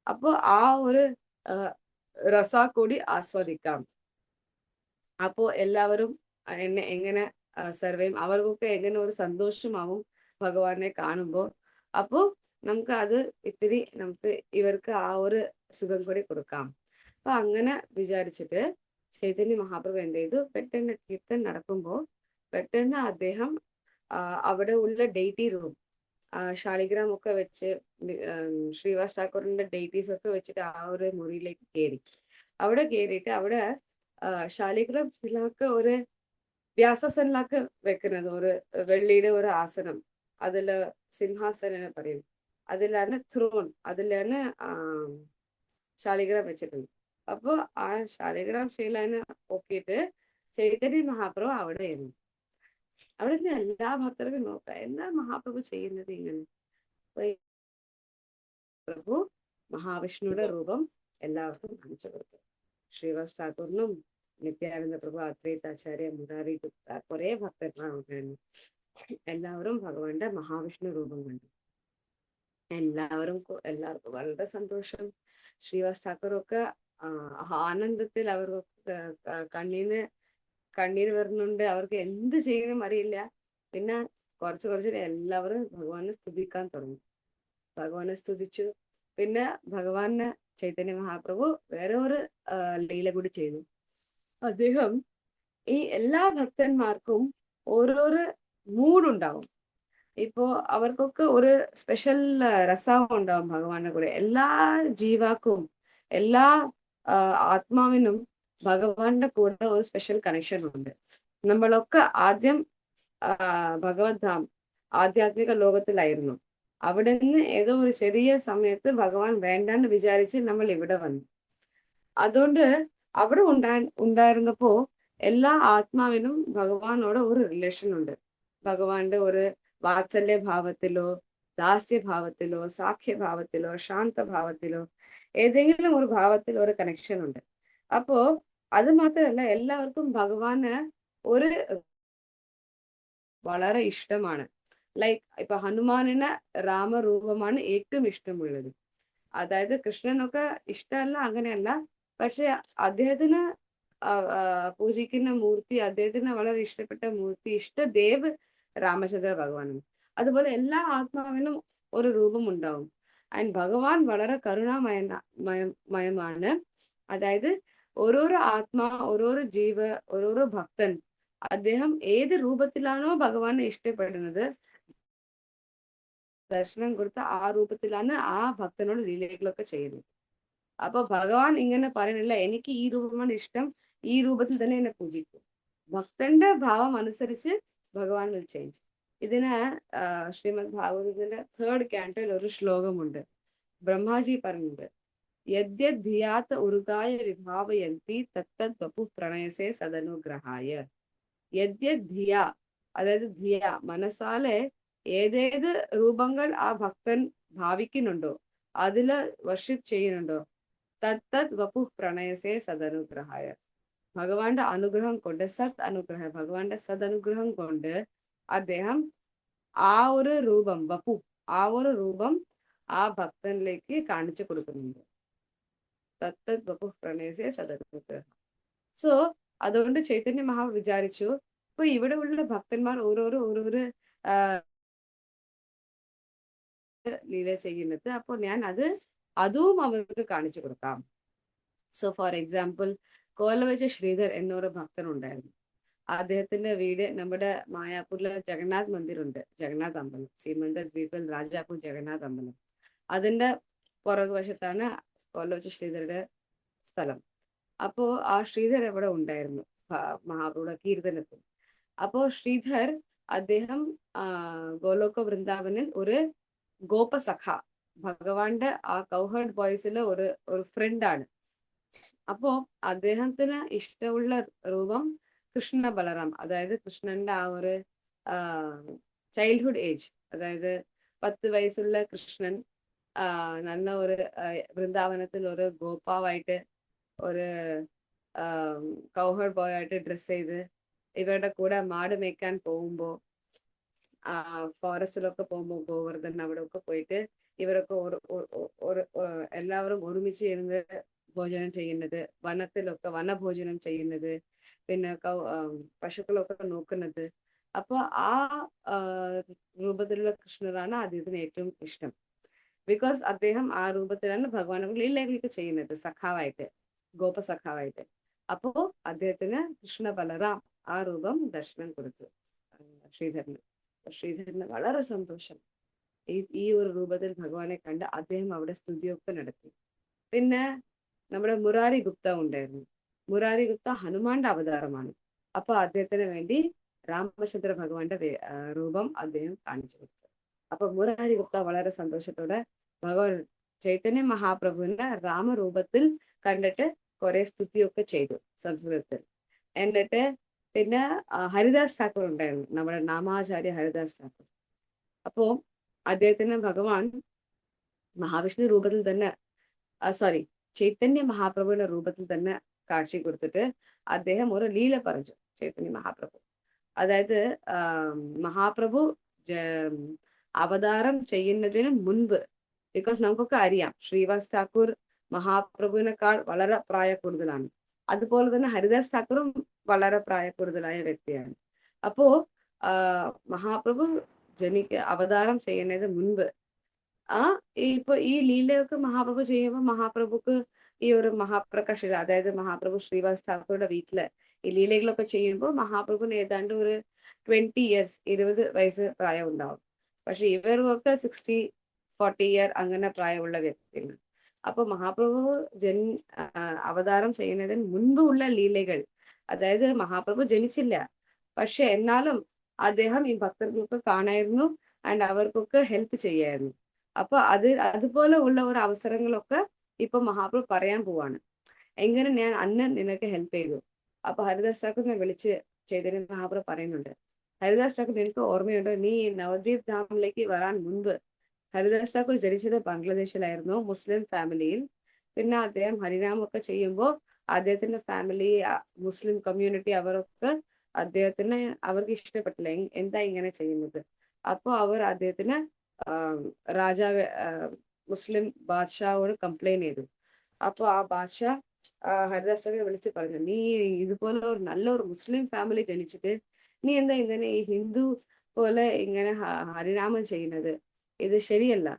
അപ്പോ ആ ഒരു രസ കൂടി ആസ്വദിക്കാം. അപ്പോ എല്ലാവരും എന്നെ എങ്ങനെ സർവൈവ്, അവർക്കൊക്കെ എങ്ങനെ ഒരു സന്തോഷമാവും ഭഗവാനെ കാണുമ്പോൾ. അപ്പോ നമുക്ക് അത് ഇത്തിരി നമുക്ക് ഇവർക്ക് ആ ഒരു സുഖം കൂടി കൊടുക്കാം. അപ്പൊ അങ്ങനെ വിചാരിച്ചിട്ട് ചൈതന്യ മഹാപ്രഭു എന്ത് ചെയ്തു, പെട്ടെന്ന് കീർത്തൻ നടക്കുമ്പോൾ പെട്ടെന്ന് അദ്ദേഹം അവിടെ ഉള്ള ഡെയ്റ്റി റൂം, ശാലിഗ്രാം ഒക്കെ വെച്ച് ശ്രീവാസ് ഠാക്കൂറിന്റെ ഡെയ്റ്റീസ് ഒക്കെ വെച്ചിട്ട് ആ ഒരു മുറിയിലേക്ക് കയറി. അവിടെ കയറിയിട്ട് അവിടെ ശാലിഗ്രാം ശിലക്ക് ഒരു വ്യാസസനിലാക്ക് വെക്കുന്നത് ഒരു വെള്ളിയുടെ ഒരു ആസനം, അതില് സിംഹാസനം പറയും, അതിലാണ് ത്രോൺ, അതിലാണ് ശാലിഗ്രാം വെച്ചിട്ടുണ്ട്. അപ്പൊ ആ ശാലിഗ്രാം ശിലനെ നോക്കിയിട്ട് ചൈതന്യ മഹാപ്രഭു അവിടെ ആയിരുന്നു. അവിടെ നിന്ന് എല്ലാ ഭക്തർക്കും നോക്കാം, എന്താ മഹാപ്രഭു ചെയ്യുന്നത് ഇങ്ങനെ. പ്രഭു മഹാവിഷ്ണുയുടെ രൂപം എല്ലാവർക്കും കാണിച്ചു കൊടുത്തു. ശ്രീവാസ് ഠാക്കൂറിനും നിത്യാനന്ദ പ്രഭു, അദ്വൈതാചാര്യ, മുരാരി ഗുപ്ത, കുറെ ഭക്തന്മാരുണ്ടായിരുന്നു. എല്ലാവരും ഭഗവാന്റെ മഹാവിഷ്ണു രൂപം കണ്ടു. എല്ലാവർക്കും വളരെ സന്തോഷം. ശ്രീവാസ് ഠാക്കൂറൊക്കെ ആനന്ദത്തിൽ, അവർക്ക് കണ്ണീര് വരുന്നുണ്ട്, അവർക്ക് എന്ത് ചെയ്യണം അറിയില്ല. പിന്നെ കുറച്ച് എല്ലാവരും ഭഗവാനെ സ്തുതിക്കാൻ തുടങ്ങി. ഭഗവാനെ സ്തുതിച്ചു. പിന്നെ ഭഗവാന് ചൈതന്യ മഹാപ്രഭു വേറെ ഒരു ലീല കൂടി ചെയ്തു. അദ്ദേഹം ഈ എല്ലാ ഭക്തന്മാർക്കും ഓരോരോ മൂഡുണ്ടാവും. ഇപ്പോ അവർക്കൊക്കെ ഒരു സ്പെഷ്യൽ രസം ഉണ്ടാവും ഭഗവാന്റെ കൂടെ. എല്ലാ ജീവാക്കും, എല്ലാ ആത്മാവിനും ഭഗവാന്റെ കൂടെ ഒരു സ്പെഷ്യൽ കണക്ഷൻ ഉണ്ട്. നമ്മളൊക്കെ ആദ്യം ഭഗവത്ധാം ആധ്യാത്മിക ലോകത്തിലായിരുന്നു. അവിടെ നിന്ന് ഏതോ ഒരു ചെറിയ സമയത്ത് ഭഗവാൻ വേണ്ടാന്ന് വിചാരിച്ച് നമ്മൾ ഇവിടെ വന്നു. അതുകൊണ്ട് അവിടെ ഉണ്ടായിരുന്നപ്പോ എല്ലാ ആത്മാവിനും ഭഗവാനോട് ഒരു റിലേഷൻ ഉണ്ട്. ഭഗവാന്റെ ഒരു വാത്സല്യ ഭാവത്തിലോ, ദാസ്യഭാവത്തിലോ, സാഖ്യഭാവത്തിലോ, ശാന്തഭാവത്തിലോ, ഏതെങ്കിലും ഒരു ഭാവത്തിൽ ഒരു കണക്ഷൻ ഉണ്ട്. അപ്പോ അത് മാത്രമല്ല, എല്ലാവർക്കും ഭഗവാന് ഒരു വളരെ ഇഷ്ടമാണ്. ലൈക്ക് ഇപ്പൊ ഹനുമാനിന് രാമരൂപമാണ് ഏറ്റവും ഇഷ്ടമുള്ളത്. അതായത് കൃഷ്ണനൊക്കെ ഇഷ്ടമല്ല, അങ്ങനെയല്ല. പക്ഷെ അദ്ദേഹത്തിന് പൂജിക്കുന്ന മൂർത്തി, അദ്ദേഹത്തിന് വളരെ ഇഷ്ടപ്പെട്ട മൂർത്തി, ഇഷ്ടദേവ് രാമചന്ദ്ര ഭഗവാനും. അതുപോലെ എല്ലാ ആത്മാവിനും ഒരു രൂപം ഉണ്ടാവും. ആൻഡ് ഭഗവാൻ വളരെ കരുണാമയമാണ്. അതായത് ഓരോരോ ആത്മാ, ഓരോരോ ജീവ, ഓരോരോ ഭക്തൻ, അദ്ദേഹം ഏത് രൂപത്തിലാണോ ഭഗവാനെ ഇഷ്ടപ്പെടുന്നത്, ദർശനം കൊടുത്ത ആ രൂപത്തിലാണ് ആ ഭക്തനോട് ലീലകളൊക്കെ ചെയ്യുന്നത്. അപ്പൊ ഭഗവാൻ ഇങ്ങനെ പറയുന്നില്ല, എനിക്ക് ഈ രൂപമാണ് ഇഷ്ടം, ഈ രൂപത്തിൽ തന്നെ എന്നെ പൂജിക്കും. ഭക്തന്റെ ഭാവം അനുസരിച്ച് ഭഗവാൻ വിൽ ചേഞ്ച്. ഇതിന് ശ്രീമദ് ഭാഗവതത്തിന്റെ 3rd cantoയിൽ ഒരു ശ്ലോകമുണ്ട്. ബ്രഹ്മാജി പറഞ്ഞത്, യദ്യധിയാത്ത ഉരുകായ വിഭാവയന്തി തത്തത് വപു പ്രണയസേ സദനുഗ്രഹായ. യദ്യധിയ, അതായത് ധിയ മനസ്സാലെ ഏതേത് രൂപങ്ങൾ ആ ഭക്തൻ ഭാവിക്കുന്നുണ്ടോ അതില് വർഷിപ്പ് ചെയ്യുന്നുണ്ടോ? തത്തത് വപു പ്രണയസേ സദനുഗ്രഹായ. ഭഗവാന്റെ അനുഗ്രഹം കൊണ്ട്, ഭഗവാന്റെ സദനുഗ്രഹം കൊണ്ട് അദ്ദേഹം ആ ഒരു രൂപം വപു, ആ ഒരു രൂപം ആ ഭക്തനിലേക്ക് കാണിച്ചു കൊടുക്കുന്നുണ്ട്. തത്തത് വപു പ്രണയസേ സദനുഗ്രഹം. സോ അതുകൊണ്ട് ചൈതന്യ മഹാപ്രഭു വിചാരിച്ചു, ഇപ്പൊ ഇവിടെ ഉള്ള ഭക്തന്മാർ ഓരോരോ ലീല ചെയ്യുന്നത്, അപ്പൊ ഞാൻ അതും അവർക്ക് കാണിച്ചു കൊടുക്കാം. സോ ഫോർ എക്സാമ്പിൾ, കോലവച്ച ശ്രീധർ എന്നൊരു ഭക്തനുണ്ടായിരുന്നു. അദ്ദേഹത്തിന്റെ വീട് നമ്മുടെ മായാപൂരിലെ ജഗന്നാഥ് മന്ദിർ ഉണ്ട്, ജഗന്നാഥ് അമ്പലം, സീമന്ത ദ്വീപിൽ രാജാപൂർ ജഗന്നാഥ് അമ്പലം. അതിന്റെ പുറകുവശത്താണ് കോലവച്ച ശ്രീധരുടെ സ്ഥലം. അപ്പോ ആ ശ്രീധർ എവിടെ ഉണ്ടായിരുന്നു മഹാപ്രഭുയുടെ കീർത്തനത്തിൽ. അപ്പോ ശ്രീധർ അദ്ദേഹം ഗോലോക വൃന്ദാവനിൽ ഒരു ഗോപസഖ, ഭഗവാന്റെ ആ കൗഹർഡ് ബോയ്സിലെ ഒരു ഫ്രണ്ടാണ്. അപ്പോ അദ്ദേഹത്തിന് ഇഷ്ടമുള്ള രൂപം കൃഷ്ണ ബലറാം, അതായത് കൃഷ്ണന്റെ ആ ഒരു ചൈൽഡ്ഹുഡ് ഏജ്, അതായത് 10 വയസ്സുള്ള കൃഷ്ണൻ നല്ല ഒരു വൃന്ദാവനത്തിൽ ഒരു ഗോപാവായിട്ട്, ഒരു കൗഹർഡ് ബോയ് ആയിട്ട് ഡ്രസ് ചെയ്ത് ഇവരുടെ കൂടെ മാട് മേയ്ക്കാൻ പോകുമ്പോ, ഫോറസ്റ്റിലൊക്കെ പോകുമ്പോൾ ഗോവർദ്ധൻ അവിടെ ഒക്കെ പോയിട്ട് ഇവരൊക്കെ എല്ലാവരും ഒരുമിച്ച് ഇരുന്ന് ഭോജനം ചെയ്യുന്നത്, വനത്തിലൊക്കെ വനഭോജനം ചെയ്യുന്നത്, പിന്നെ പശുക്കളൊക്കെ നോക്കുന്നത്. അപ്പൊ ആ രൂപത്തിലുള്ള കൃഷ്ണനാണ് അദ്ദേഹത്തിന് ഏറ്റവും ഇഷ്ടം. ബിക്കോസ് അദ്ദേഹം ആ രൂപത്തിലാണ് ഭഗവാന്റെ ലീലകളൊക്കെ ചെയ്യുന്നത്, സഖാവായിട്ട്, ഗോപസഖാവായിട്ട്. അപ്പോ അദ്ദേഹത്തിന് കൃഷ്ണ ബലറാം ആ രൂപം ദർശനം കൊടുത്തു ശ്രീധരന്. ശ്രീധരന് വളരെ സന്തോഷം. ഈ ഒരു രൂപത്തിൽ ഭഗവാനെ കണ്ട് അദ്ദേഹം അവിടെ സ്തുതിയൊക്കെ നടത്തി. പിന്നെ നമ്മുടെ മുരാരി ഗുപ്ത ഉണ്ടായിരുന്നു. മുരാരി ഗുപ്ത ഹനുമാന്റെ അവതാരമാണ്. അപ്പൊ അദ്ദേഹത്തിന് വേണ്ടി രാമചന്ദ്ര ഭഗവാന്റെ രൂപം അദ്ദേഹം കാണിച്ചു കൊടുത്തു. അപ്പൊ മുരാരി ഗുപ്ത വളരെ സന്തോഷത്തോടെ ഭഗവാൻ ചൈതന്യ മഹാപ്രഭുവിന്റെ രാമരൂപത്തിൽ കണ്ടിട്ട് കുറെ സ്തുതിയൊക്കെ ചെയ്തു സംസ്കൃതത്തിൽ. എന്നിട്ട് പിന്നെ ഹരിദാസ് ഠാക്കൂർ ഉണ്ടായിരുന്നു, നമ്മുടെ നാമാചാര്യ ഹരിദാസ് ഠാക്കൂർ. അപ്പോ അദ്ദേഹത്തിന് ഭഗവാൻ മഹാവിഷ്ണു രൂപത്തിൽ തന്നെ, ചൈതന്യ മഹാപ്രഭുവിന്റെ രൂപത്തിൽ തന്നെ കാഴ്ച കൊടുത്തിട്ട് അദ്ദേഹം ഒരു ലീല പറഞ്ഞു. ചൈതന്യ മഹാപ്രഭു, അതായത് മഹാപ്രഭു അവതാരം ചെയ്യുന്നതിന് മുൻപ്, ബിക്കോസ് നമുക്കൊക്കെ അറിയാം ശ്രീവാസ് ഠാക്കൂർ മഹാപ്രഭുവിനേക്കാൾ വളരെ പ്രായ കൂടുതലാണ്. അതുപോലെ തന്നെ ഹരിദാസ് ഠാക്കൂറും വളരെ പ്രായ കൂടുതലായ വ്യക്തിയാണ്. അപ്പോ മഹാപ്രഭു അവതാരം ചെയ്യുന്നതിന് മുൻപ് ഇപ്പൊ ഈ ലീലയൊക്കെ മഹാപ്രഭു ചെയ്യുമ്പോൾ മഹാപ്രഭുക്ക് ഈ ഒരു മഹാപ്രകാശ, അതായത് മഹാപ്രഭു ശ്രീവാസ് ഠാക്കൂറുടെ വീട്ടില് ഈ ലീലകളൊക്കെ ചെയ്യുമ്പോൾ മഹാപ്രഭുവിന് ഏതാണ്ട് ഒരു 20 years 20 വയസ്സ് പ്രായം ഉണ്ടാവും. പക്ഷെ ഇവർക്കൊക്കെ 60-40 year അങ്ങനെ പ്രായമുള്ള വ്യക്തികൾ. അപ്പൊ മഹാപ്രഭു അവതാരം ചെയ്യുന്നതിന് മുൻപ് ഉള്ള ലീലകൾ, അതായത് മഹാപ്രഭു ജനിച്ചില്ല, പക്ഷെ എന്നാലും അദ്ദേഹം ഈ ഭക്തർക്കൊക്കെ കാണായിരുന്നു ആൻഡ് അവർക്കൊക്കെ ഹെൽപ്പ് ചെയ്യായിരുന്നു. അപ്പൊ അതുപോലെ ഉള്ള ഒരു അവസരങ്ങളൊക്കെ ഇപ്പൊ മഹാപ്രഭു പറയാൻ പോവാണ്. എങ്ങനെ ഞാൻ അന്ന് നിനക്ക് ഹെൽപ്പ് ചെയ്തു. അപ്പൊ ഹരിദാസ് ഠാക്കൂറിനെ വിളിച്ച് ചൈതന്യ മഹാപ്രഭു പറയുന്നുണ്ട്, ഹരിദാസ് ഠാക്കൂർ നിനക്ക് ഓർമ്മയുണ്ടോ, നീ നവദ്വീപ് ധാമിലേക്ക് വരാൻ മുൻപ് ഹരിദാസ് ഠാക്കൂർ ജനിച്ചത് ബംഗ്ലാദേശിലായിരുന്നു, മുസ്ലിം ഫാമിലിയിൽ. പിന്നെ അദ്ദേഹം ഹരിനാമൊക്കെ ചെയ്യുമ്പോൾ അദ്ദേഹത്തിന്റെ ഫാമിലി, മുസ്ലിം കമ്മ്യൂണിറ്റി, അവർക്ക് ഇഷ്ടപ്പെട്ടില്ല, എന്താ ഇങ്ങനെ ചെയ്യുന്നത്. അപ്പൊ അവർ അദ്ദേഹത്തിന് രാജാവ് മുസ്ലിം ബാദ്ഷാവോട് കംപ്ലൈന്റ് ചെയ്തു. അപ്പൊ ആ ബാദ്ഷാ ഹരിദാസ് ഠാക്കൂറെ വിളിച്ച് പറഞ്ഞു, നീ ഇതുപോലെ നല്ലൊരു മുസ്ലിം ഫാമിലി ജനിച്ചിട്ട് നീ എന്താ ഇങ്ങനെ ഈ ഹിന്ദു പോലെ ഇങ്ങനെ ഹരിനാമം ചെയ്യുന്നത്, ഇത് ശരിയല്ല,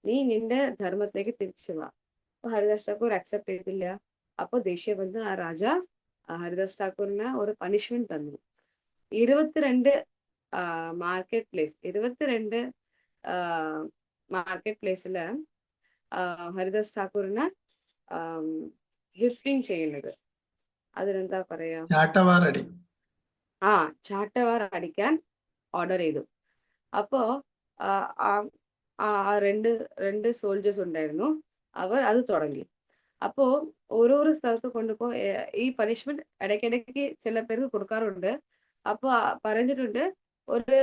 നീ നിന്റെ ധർമ്മത്തിലേക്ക് തിരിച്ചു വാ. അപ്പൊ ഹരിദാസ് ഠാക്കൂർ അക്സെപ്റ്റ് ചെയ്തില്ല. അപ്പൊ ദേഷ്യം വന്ന് ആ രാജ ഹരിദാസ് ഠാക്കൂറിന് ഒരു പണിഷ്മെന്റ് തന്നു. 22 മാർക്കറ്റ് പ്ലേസില് ഹരിദാസ് ഠാക്കൂറിന് ഗിഫ്റ്റിംഗ് ചെയ്യുന്നത്, അതിനെന്താ പറയാ, ചാട്ടവാർ അടിക്കാൻ ഓർഡർ ചെയ്തു. അപ്പോ രണ്ട് സോൾജേഴ്സ് ഉണ്ടായിരുന്നു, അവർ അത് തുടങ്ങി. അപ്പോ ഓരോരോ സ്ഥലത്ത് കൊണ്ടുപോ ഈ പണിഷ്മെന്റ് ഇടയ്ക്കിടയ്ക്ക് ചില പേർക്ക് കൊടുക്കാറുണ്ട്. അപ്പൊ പറഞ്ഞിട്ടുണ്ട്, ഒരു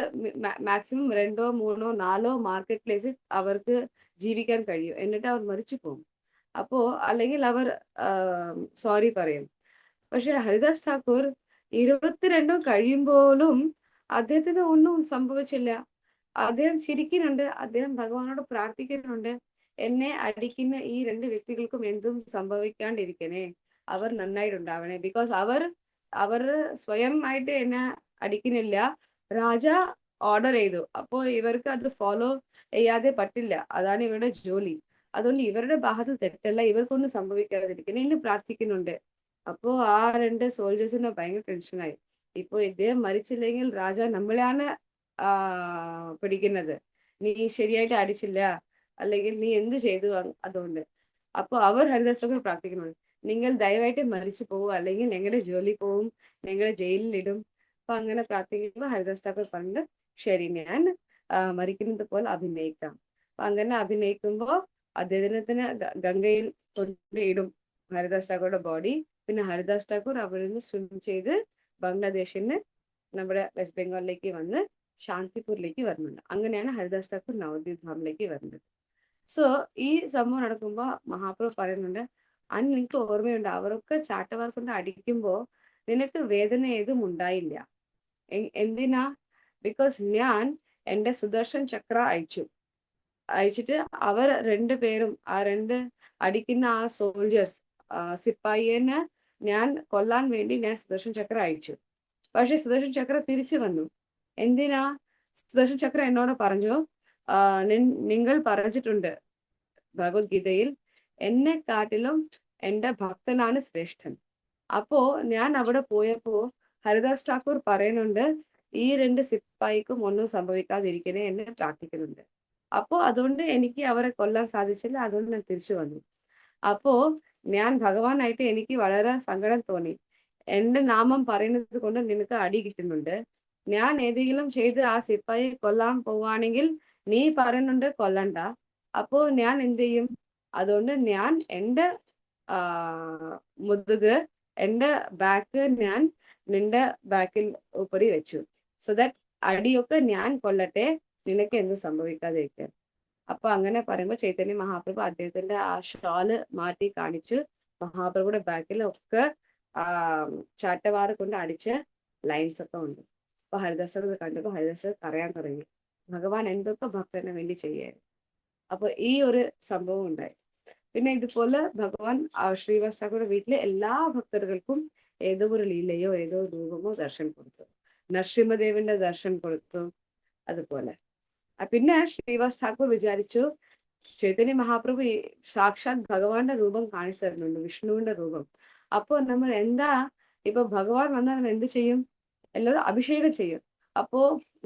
മാക്സിമം 2, 3, 4 മാർക്കറ്റ് പ്ലേസിൽ അവർക്ക് ജീവിക്കാൻ കഴിയും. എന്നിട്ട് അവർ മരിച്ചു പോകും. അപ്പോ അല്ലെങ്കിൽ അവർ സോറി പറയും. പക്ഷെ ഹരിദാസ് ഠാക്കൂർ 22 കഴിയുമ്പോഴും അദ്ദേഹത്തിന് ഒന്നും സംഭവിച്ചില്ല. അദ്ദേഹം ചിരിക്കുന്നുണ്ട്, അദ്ദേഹം ഭഗവാനോട് പ്രാർത്ഥിക്കുന്നുണ്ട്, എന്നെ അടിക്കുന്ന ഈ 2 വ്യക്തികൾക്കും എന്തും സംഭവിക്കാണ്ടിരിക്കണേ, അവർ നന്നായിട്ടുണ്ടാവണേ. ബിക്കോസ് അവർ സ്വയം ആയിട്ട് എന്നെ അടിക്കുന്നില്ല, രാജ ഓർഡർ ചെയ്തു. അപ്പോ ഇവർക്ക് അത് ഫോളോ ചെയ്യാതെ പറ്റില്ല, അതാണ് ഇവരുടെ ജോലി. അതുകൊണ്ട് ഇവരുടെ ഭാഗത്ത് തെറ്റല്ല, ഇവർക്കൊന്നും സംഭവിക്കാതിരിക്കണേ എന്ന് പ്രാർത്ഥിക്കുന്നുണ്ട്. അപ്പോ ആ 2 സോൾജേഴ്സിന് ഭയങ്കര ടെൻഷനായി. ഇപ്പൊ ഇദ്ദേഹം മരിച്ചില്ലെങ്കിൽ രാജ നമ്മളെയാണ് പിടിക്കുന്നത്, നീ ശരിയായിട്ട് അടിച്ചില്ല, അല്ലെങ്കിൽ നീ എന്ത് ചെയ്തു അതുകൊണ്ട്. അപ്പൊ അവർ ഹരിദാസ് ഠാക്കൂർ പ്രാർത്ഥിക്കുന്നുണ്ട്, നിങ്ങൾ ദയവായിട്ട് മരിച്ചു പോവും, അല്ലെങ്കിൽ ഞങ്ങളുടെ ജോലി പോവും, ഞങ്ങളെ ജയിലിൽ ഇടും. അപ്പൊ അങ്ങനെ പ്രാർത്ഥിക്കുമ്പോൾ ഹരിദാസ് ഠാക്കൂർ പറഞ്ഞിട്ട് ശരി, ഞാൻ മരിക്കുന്നത് പോലെ അഭിനയിക്കാം. അപ്പൊ അങ്ങനെ അഭിനയിക്കുമ്പോ അദ്ദേഹത്തിന് ഗംഗയിൽ കൊണ്ടിടും ഹരിദാസ് ഠാക്കൂറുടെ ബോഡി. പിന്നെ ഹരിദാസ് ഠാക്കൂർ അവിടെ നിന്ന് സ്വിം ചെയ്ത് ബംഗ്ലാദേശിന് നമ്മുടെ വെസ്റ്റ് ബംഗാളിലേക്ക് വന്ന് ശാന്തിപൂരിലേക്ക് വരുന്നുണ്ട്. അങ്ങനെയാണ് ഹരിദാസ് ഠാക്കൂർ നവദ്വീപ് ധാമിലേക്ക് വരുന്നത്. സോ ഈ സംഭവം നടക്കുമ്പോ മഹാപ്രഭു പറയുന്നുണ്ട്, അന്ന് നിനക്ക് ഓർമ്മയുണ്ട്, അവരൊക്കെ ചാട്ടവാർ കൊണ്ട് അടിക്കുമ്പോ നിനക്ക് വേദന ഏതും ഉണ്ടായില്ല. എന്തിനാ? ബിക്കോസ് ഞാൻ എന്റെ സുദർശൻ ചക്ര അയച്ചിട്ട് അവർ 2 പേരും ആ 2 അടിക്കുന്ന ആ സോൾജേഴ്സ് സിപ്പായിനെ ഞാൻ കൊല്ലാൻ വേണ്ടി ഞാൻ സുദർശൻ ചക്ര അയച്ചു. പക്ഷെ സുദർശൻ ചക്ര തിരിച്ചു വന്നു. എന്തിനാ? സുദർശൻ ചക്ര എന്നോട് പറഞ്ഞു, നിങ്ങൾ പറഞ്ഞിട്ടുണ്ട് ഭഗവത്ഗീതയിൽ, എന്നെ കാട്ടിലും എന്റെ ഭക്തനാണ് ശ്രേഷ്ഠൻ. അപ്പോ ഞാൻ അവിടെ പോയപ്പോ ഹരിദാസ് ഠാക്കൂർ പറയുന്നുണ്ട്, ഈ 2 സിപ്പായിക്കും ഒന്നും സംഭവിക്കാതിരിക്കണേ എന്ന് പ്രാർത്ഥിക്കുന്നുണ്ട്. അപ്പോ അതുകൊണ്ട് എനിക്ക് അവരെ കൊല്ലാൻ സാധിച്ചില്ല, അതുകൊണ്ട് ഞാൻ തിരിച്ചു വന്നു. അപ്പോ ഞാൻ ഭഗവാനായിട്ട് എനിക്ക് വളരെ സങ്കടം തോന്നി. എന്റെ നാമം പറയുന്നത് കൊണ്ട് നിനക്ക് അടി കിട്ടുന്നുണ്ട്, ഞാൻ ഏതെങ്കിലും ചെയ്ത് ആ സിപ്പായി കൊല്ലാൻ പോവാണെങ്കിൽ നീ പറയുന്നുണ്ട് കൊല്ലണ്ട, അപ്പോ ഞാൻ എന്ത് ചെയ്യും? അതുകൊണ്ട് ഞാൻ എന്റെ മുതുക്, എന്റെ ബാക്ക് ഞാൻ നിന്റെ ബാക്കിൽ ഉപരി വെച്ചു, സോ ദാറ്റ് അടിയൊക്കെ ഞാൻ കൊല്ലട്ടെ, നിനക്ക് എന്തും സംഭവിക്കാതിരിക്കാൻ. അപ്പൊ അങ്ങനെ പറയുമ്പോ ചൈതന്യ മഹാപ്രഭു അദ്ദേഹത്തിന്റെ ആ ഷാള് മാറ്റി കാണിച്ചു. മഹാപ്രഭുയുടെ ബാക്കിൽ ഒക്കെ ചാട്ടവാറ് കൊണ്ട് അടിച്ച ലൈൻസ് ഒക്കെ ഉണ്ട്. അപ്പൊ ഹരിദാസ് കണ്ടപ്പോ ഹരിദാസ് കരയാൻ തുടങ്ങി, ഭഗവാൻ എന്തൊക്കെ ഭക്തന് വേണ്ടി ചെയ്യായിരുന്നു. അപ്പൊ ഈ ഒരു സംഭവം ഉണ്ടായി. പിന്നെ ഇതുപോലെ ഭഗവാൻ ശ്രീവാസ് ഠാക്കൂറുടെ വീട്ടിലെ എല്ലാ ഭക്തർക്കും ഏതോ ഒരു ലീലയോ ഏതോ രൂപമോ ദർശനം കൊടുത്തു. നരസിംഹദേവിന്റെ ദർശനം കൊടുത്തു. അതുപോലെ പിന്നെ ശ്രീവാസ് ഠാക്കൂർ വിചാരിച്ചു, ചൈതന്യ മഹാപ്രഭു സാക്ഷാത് ഭഗവാന്റെ രൂപം കാണിച്ചു തരുന്നുണ്ട്, വിഷ്ണുവിന്റെ രൂപം. അപ്പൊ നമ്മൾ എന്താ, ഇപ്പൊ ഭഗവാൻ വന്നാൽ നമ്മൾ എന്ത് ചെയ്യും? എല്ലാവരും അഭിഷേകം ചെയ്യും. അപ്പോ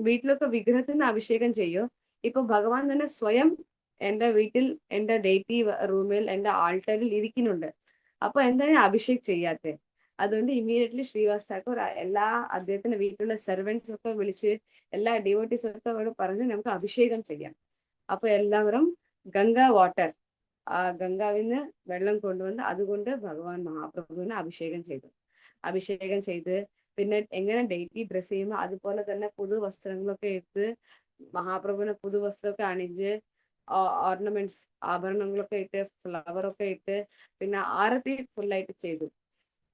വീട്ടിലൊക്കെ വിഗ്രഹത്തിന് അഭിഷേകം ചെയ്യും. ഇപ്പൊ ഭഗവാൻ തന്നെ സ്വയം എന്റെ വീട്ടിൽ, എന്റെ ഡേറ്റി റൂമിൽ, എന്റെ ആൾട്ടറിൽ ഇരിക്കുന്നുണ്ട്. അപ്പൊ എന്താണ് അഭിഷേകം ചെയ്യാത്തെ? അതുകൊണ്ട് ഇമ്മീഡിയറ്റ്ലി ശ്രീവാസ് ഠാക്കൂർ എല്ലാ അദ്ദേഹത്തിന്റെ വീട്ടിലുള്ള സെർവൻസ് ഒക്കെ വിളിച്ച് എല്ലാ ഡിവോട്ടീസ് ഒക്കെ അവിടെ പറഞ്ഞ് നമുക്ക് അഭിഷേകം ചെയ്യാം. അപ്പൊ എല്ലാവരും ഗംഗ വാട്ടർ, ആ ഗംഗാവിന്ന് വെള്ളം കൊണ്ടുവന്ന് അതുകൊണ്ട് ഭഗവാൻ മഹാപ്രഭുവിനെ അഭിഷേകം ചെയ്ത് പിന്നെ എങ്ങനെ ഡെയിലി ഡ്രസ് ചെയ്യുമ്പോൾ അതുപോലെ തന്നെ പുതുവസ്ത്രങ്ങളൊക്കെ ഇട്ട് മഹാപ്രഭുവിനെ പുതുവസ്ത്രമൊക്കെ അണിഞ്ഞ് ഓർണമെന്റ്സ് ആഭരണങ്ങളൊക്കെ ഇട്ട് ഫ്ലവറൊക്കെ ഇട്ട് പിന്നെ ആരതി ഫുള്ളായിട്ട് ചെയ്തു.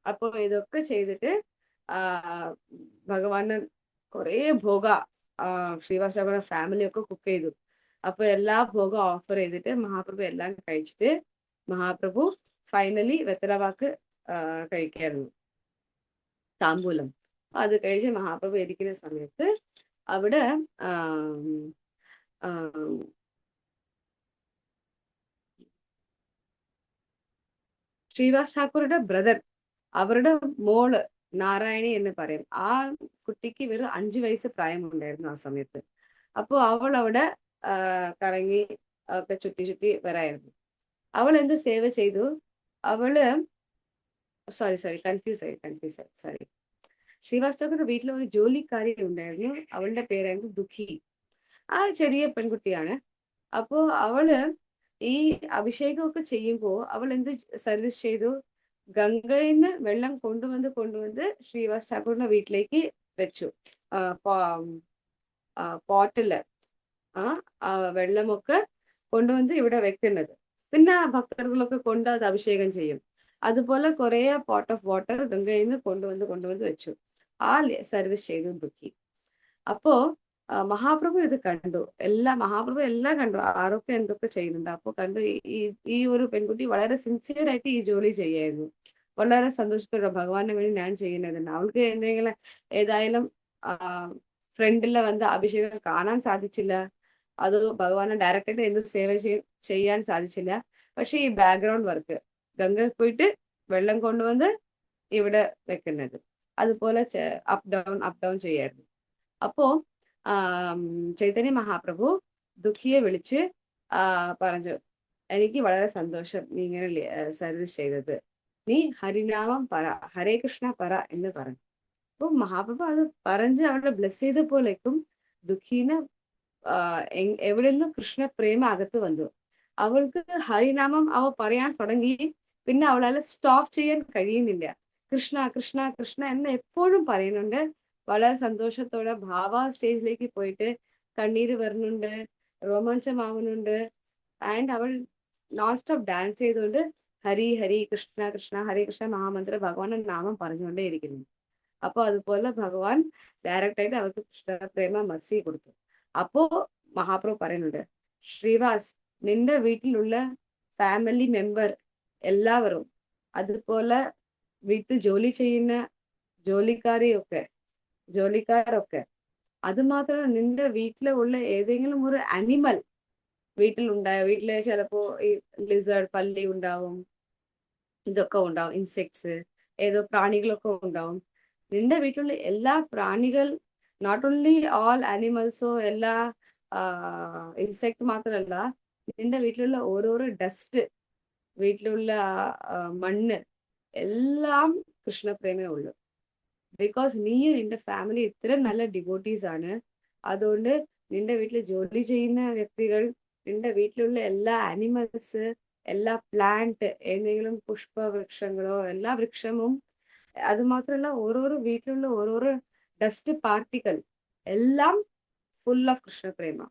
അപ്പൊ ഇതൊക്കെ ചെയ്തിട്ട് ഭഗവാന് കുറെ ഭോഗ ശ്രീവാസ് ഠാക്കൂറിന്റെ ഫാമിലി ഒക്കെ കുക്ക് ചെയ്തു. അപ്പൊ എല്ലാ ഭോഗം ഓഫർ ചെയ്തിട്ട് മഹാപ്രഭു എല്ലാം കഴിച്ചിട്ട് മഹാപ്രഭു ഫൈനലി വെത്തലവാക്ക് കഴിക്കായിരുന്നു, താമ്പൂലം. അത് കഴിച്ച് മഹാപ്രഭു ഇരിക്കുന്ന സമയത്ത് അവിടെ ശ്രീവാസ് ഠാക്കൂറുടെ ബ്രദർ, അവരുടെ മോള് നാരായണി എന്ന് പറയും, ആ കുട്ടിക്ക് വെറും 5 വയസ്സ് പ്രായമുണ്ടായിരുന്നു ആ സമയത്ത്. അപ്പൊ അവൾ അവിടെ കറങ്ങി ഒക്കെ ചുറ്റി വരായിരുന്നു. അവൾ എന്ത് സേവ ചെയ്തു? അവള് കൺഫ്യൂസ് ആയി. ശ്രീവാസ് ഠാക്കൂറിന്റെ വീട്ടിൽ ഒരു ജോലിക്കാരി ഉണ്ടായിരുന്നു, അവളുടെ പേരായിരുന്നു ദുഃഖി. ആ ചെറിയ പെൺകുട്ടിയാണ്. അപ്പോ അവള് ഈ അഭിഷേകമൊക്കെ ചെയ്യുമ്പോ അവൾ എന്ത് സർവീസ് ചെയ്തു? ഗംഗയിൽ നിന്ന് വെള്ളം കൊണ്ടുവന്ന് ശ്രീവാസ് ഠാക്കൂറിന്റെ വീട്ടിലേക്ക് വെച്ചു. പോട്ടില് വെള്ളമൊക്കെ കൊണ്ടുവന്ന് ഇവിടെ വെക്കുന്നത്. പിന്നെ ഭക്തர்களൊക്കെ കൊണ്ട് അത് അഭിഷേകം ചെയ്യും. അതുപോലെ കുറെ പോട്ട് ഓഫ് വാട്ടർ ഗംഗയിൽ നിന്ന് കൊണ്ടുവന്ന് വെച്ചു. ആ സർവീസ് ചെയ്തു ദുഃഖി. അപ്പോ മഹാപ്രഭു ഇത് കണ്ടു. മഹാപ്രഭു എല്ലാം കണ്ടു, ആരൊക്കെ എന്തൊക്കെ ചെയ്യുന്നുണ്ട്. അപ്പൊ കണ്ടു ഈ ഒരു പെൺകുട്ടി വളരെ സിൻസിയർ ആയിട്ട് ഈ ജോലി ചെയ്യായിരുന്നു. വളരെ സന്തോഷത്തോടെ ഭഗവാന് വേണ്ടി ഞാൻ ചെയ്യുന്നതുണ്ട്. അവൾക്ക് എന്തെങ്കിലും ഏതായാലും ഫ്രണ്ടിലെ വന്ന് അഭിഷേകം കാണാൻ സാധിച്ചില്ല. അത് ഭഗവാനെ ഡയറക്റ്റായിട്ട് എന്ത് സേവ ചെയ്യാൻ സാധിച്ചില്ല. പക്ഷെ ഈ ബാക്ക്ഗ്രൗണ്ട് വർക്ക് ഗംഗ പോയിട്ട് വെള്ളം കൊണ്ടുവന്ന് ഇവിടെ വെക്കുന്നത്, അതുപോലെ അപ്പ് ഡൗൺ ചെയ്യായിരുന്നു. അപ്പോ ചൈതന്യ മഹാപ്രഭു ദുഃഖിയെ വിളിച്ച് പറഞ്ഞു, എനിക്ക് വളരെ സന്തോഷം നീ ഇങ്ങനെ സർവീസ് ചെയ്തത്. നീ ഹരിനാമം പറ, ഹരേ കൃഷ്ണ പറ എന്ന് പറഞ്ഞു. അപ്പൊ മഹാപ്രഭു അത് പറഞ്ഞ് അവളെ ബ്ലെസ് ചെയ്തപ്പോഴേക്കും ദുഃഖീന് എവിടെ നിന്നും കൃഷ്ണ പ്രേമ അകത്ത് വന്നു. അവൾക്ക് ഹരിനാമം അവ പറയാൻ തുടങ്ങി. പിന്നെ അവളാൽ സ്റ്റോപ്പ് ചെയ്യാൻ കഴിയുന്നില്ല. കൃഷ്ണ കൃഷ്ണ കൃഷ്ണ എന്ന് എപ്പോഴും പറയുന്നുണ്ട്. വളരെ സന്തോഷത്തോടെ ഭാവ സ്റ്റേജിലേക്ക് പോയിട്ട് കണ്ണീര് വരുന്നുണ്ട്, രോമാഞ്ചമാവുന്നുണ്ട്. ആൻഡ് അവൾ നോൺ സ്റ്റോപ്പ് ഡാൻസ് ചെയ്തുകൊണ്ട് ഹരി ഹരി കൃഷ്ണ കൃഷ്ണ ഹരേ കൃഷ്ണ മഹാമന്ത്ര ഭഗവാന്റെ നാമം പറഞ്ഞുകൊണ്ടേ ഇരിക്കുന്നു. അപ്പൊ അതുപോലെ ഭഗവാൻ ഡയറക്റ്റ് ആയിട്ട് അവർക്ക് കൃഷ്ണ പ്രേമ മർസി കൊടുത്തു. അപ്പോ മഹാപ്രഭു പറയുന്നുണ്ട്, ശ്രീവാസ് നിന്റെ വീട്ടിലുള്ള ഫാമിലി മെമ്പർ എല്ലാവരും, അതുപോലെ വീട്ടിൽ ജോലി ചെയ്യുന്ന ജോലിക്കാരൊക്കെ, അത് മാത്രമല്ല നിന്റെ വീട്ടിലുള്ള ഏതെങ്കിലും ഒരു അനിമൽ വീട്ടിലെ ചിലപ്പോ ഈ ലിസേർഡ് പല്ലി ഉണ്ടാവും, ഇതൊക്കെ ഉണ്ടാവും, ഇൻസെക്ട്സ് ഏതോ പ്രാണികളൊക്കെ ഉണ്ടാവും. നിന്റെ വീട്ടിലുള്ള എല്ലാ പ്രാണികൾ, നോട്ട് ഓൺലി ഓൾ ആനിമൽസോ എല്ലാ ഇൻസെക്ട് മാത്രമല്ല, നിന്റെ വീട്ടിലുള്ള ഓരോരോ ഡസ്റ്റ്, വീട്ടിലുള്ള മണ്ണ് എല്ലാം കൃഷ്ണപ്രേമേ ഉള്ളൂ. ബിക്കോസ് നീയും നിന്റെ ഫാമിലി ഇത്ര നല്ല ഡിവോട്ടീസ് ആണ്. അതുകൊണ്ട് നിന്റെ വീട്ടിൽ ജോലി ചെയ്യുന്ന വ്യക്തികൾ, നിന്റെ വീട്ടിലുള്ള എല്ലാ ആനിമൽസ്, എല്ലാ പ്ലാന്റ്, ഏതെങ്കിലും പുഷ്പവൃക്ഷങ്ങളോ എല്ലാ വൃക്ഷവും, അത് മാത്രമല്ല ഓരോരോ വീട്ടിലുള്ള ഓരോരോ ഡസ്റ്റ് പാർട്ടിക്കൽ എല്ലാം ഫുൾ ഓഫ് കൃഷ്ണപ്രേമ.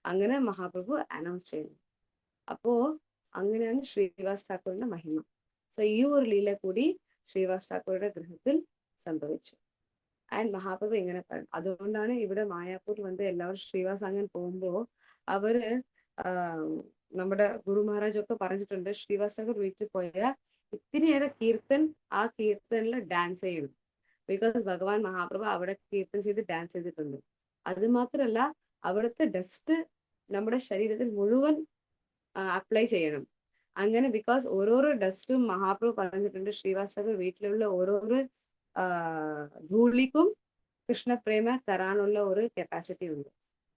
അങ്ങനെ മഹാപ്രഭു അനൗൺസ് ചെയ്യുന്നു. അപ്പോ അങ്ങനെയാണ് ശ്രീവാസ് ഠാക്കൂറിന്റെ മഹിമ. സോ ഈ ഒരു ലീല കൂടി ശ്രീവാസ് ഠാക്കൂറുടെ ഗൃഹത്തിൽ സംഭവിച്ചു. ആൻഡ് മഹാപ്രഭു ഇങ്ങനെ പറഞ്ഞു. അതുകൊണ്ടാണ് ഇവിടെ മായാപൂർ വന്ന് എല്ലാവരും ശ്രീവാസ് അങ്ങനെ പോകുമ്പോ അവര് നമ്മുടെ ഗുരു മഹാരാജ് ഒക്കെ പറഞ്ഞിട്ടുണ്ട്, ശ്രീവാസ് ഠാക്കൂർ വീട്ടിൽ പോയാൽ ഇത്തിരിയേറെ കീർത്തൻ ആ കീർത്തനിൽ ഡാൻസ് ചെയ്യണം. ബിക്കോസ് ഭഗവാൻ മഹാപ്രഭു അവിടെ കീർത്തൻ ചെയ്ത് ഡാൻസ് ചെയ്തിട്ടുണ്ട്. അത് മാത്രമല്ല അവിടുത്തെ ഡസ്റ്റ് നമ്മുടെ ശരീരത്തിൽ മുഴുവൻ അപ്ലൈ ചെയ്യണം. അങ്ങനെ ബിക്കോസ് ഓരോരോ ഡസ്റ്റും മഹാപ്രഭു പറഞ്ഞിട്ടുണ്ട്, ശ്രീവാസ് ഠാക്കൂർ വീട്ടിലുള്ള ഓരോരോ ധൂളിക്കും കൃഷ്ണപ്രേമ തരാനുള്ള ഒരു കപ്പാസിറ്റി ഉണ്ട്.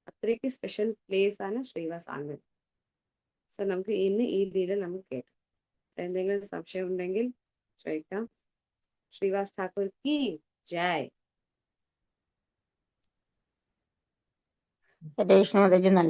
അത്രയ്ക്ക് സ്പെഷ്യൽ പ്ലേസ് ആണ് ശ്രീവാസ് ആംഗൻ. സോ നമുക്ക് ഇന്ന് ഈ ലീല നമുക്ക് കേട്ടു. എന്തെങ്കിലും സംശയം ഉണ്ടെങ്കിൽ ചോദിക്കാം. ശ്രീവാസ് ഠാക്കൂർ കി ജയ്. ഹരേ കൃഷ്ണ മാതാജി, നല്ല